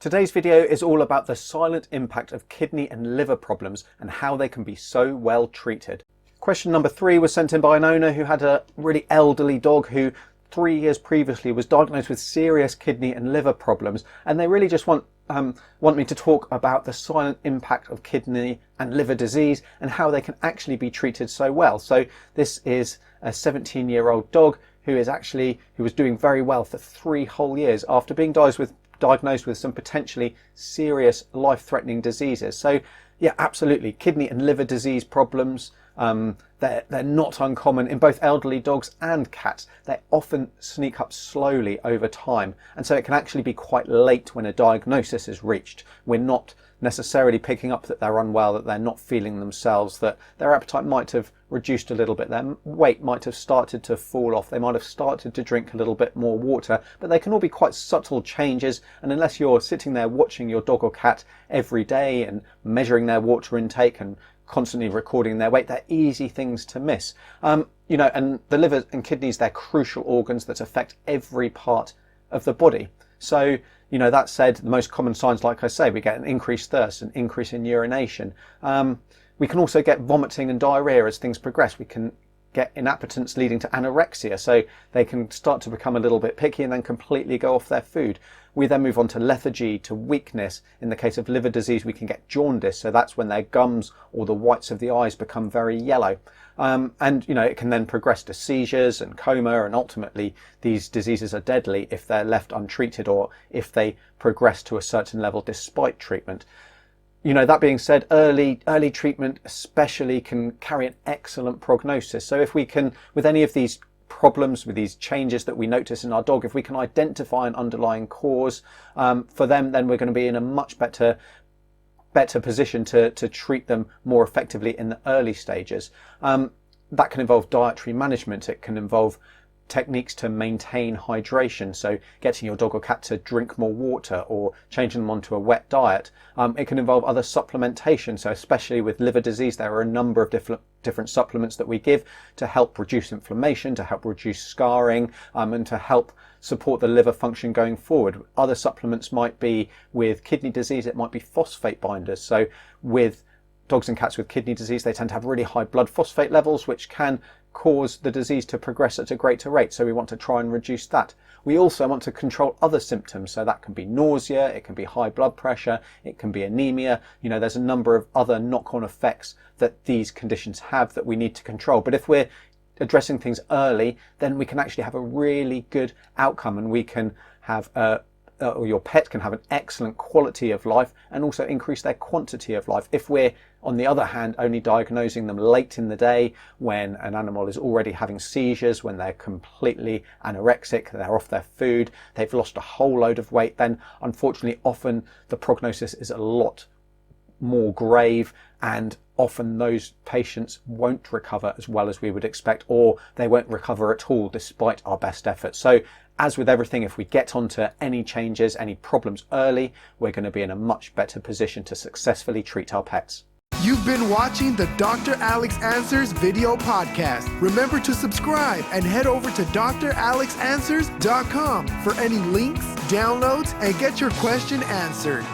Today's video is all about the silent impact of kidney and liver problems and how they can be so well treated. Question number 3 was sent in by an owner who had a really elderly dog who 3 years previously was diagnosed with serious kidney and liver problems, and they really just want me to talk about the silent impact of kidney and liver disease and how they can actually be treated so well. So this is a 17-year-old dog who was doing very well for 3 whole years after being diagnosed with some potentially serious life-threatening diseases. So yeah, absolutely, kidney and liver disease problems, they're not uncommon in both elderly dogs and cats. They often sneak up slowly over time, and so it can actually be quite late when a diagnosis is reached. We're not necessarily picking up that they're unwell, that they're not feeling themselves, that their appetite might have reduced a little bit, their weight might have started to fall off, they might have started to drink a little bit more water, but they can all be quite subtle changes, and unless you're sitting there watching your dog or cat every day and measuring their water intake and constantly recording their weight, they're easy things to miss. And the liver and kidneys, they're crucial organs that affect every part of the body. So, that said, the most common signs, like I say, we get an increased thirst, an increase in urination. We can also get vomiting and diarrhea as things progress. We can get inappetence leading to anorexia, so they can start to become a little bit picky and then completely go off their food. We then move on to lethargy, to weakness. In the case of liver disease, we can get jaundice, so that's when their gums or the whites of the eyes become very yellow. It can then progress to seizures and coma, and ultimately these diseases are deadly if they're left untreated or if they progress to a certain level despite treatment. That being said, early treatment especially can carry an excellent prognosis. So if we can, with any of these problems, with these changes that we notice in our dog, if we can identify an underlying cause for them, then we're going to be in a much better position to treat them more effectively in the early stages. That can involve dietary management. It can involve techniques to maintain hydration, so getting your dog or cat to drink more water or changing them onto a wet diet. It can involve other supplementation, so especially with liver disease there are a number of different supplements that we give to help reduce inflammation, to help reduce scarring, and to help support the liver function going forward. Other supplements might be, with kidney disease, it might be phosphate binders. So with dogs and cats with kidney disease, they tend to have really high blood phosphate levels, which can cause the disease to progress at a greater rate, so we want to try and reduce that. We also want to control other symptoms, so that can be nausea, it can be high blood pressure, it can be anemia. There's a number of other knock-on effects that these conditions have that we need to control. But if we're addressing things early, then we can actually have a really good outcome, and we can have or your pet can have an excellent quality of life and also increase their quantity of life. If we're, on the other hand, only diagnosing them late in the day when an animal is already having seizures, when they're completely anorexic, they're off their food, they've lost a whole load of weight, then unfortunately often the prognosis is a lot more grave, and often those patients won't recover as well as we would expect, or they won't recover at all despite our best efforts. So as with everything, if we get onto any changes, any problems early, we're going to be in a much better position to successfully treat our pets. You've been watching the Dr. Alex Answers video podcast. Remember to subscribe and head over to dralexanswers.com for any links, downloads, and get your question answered.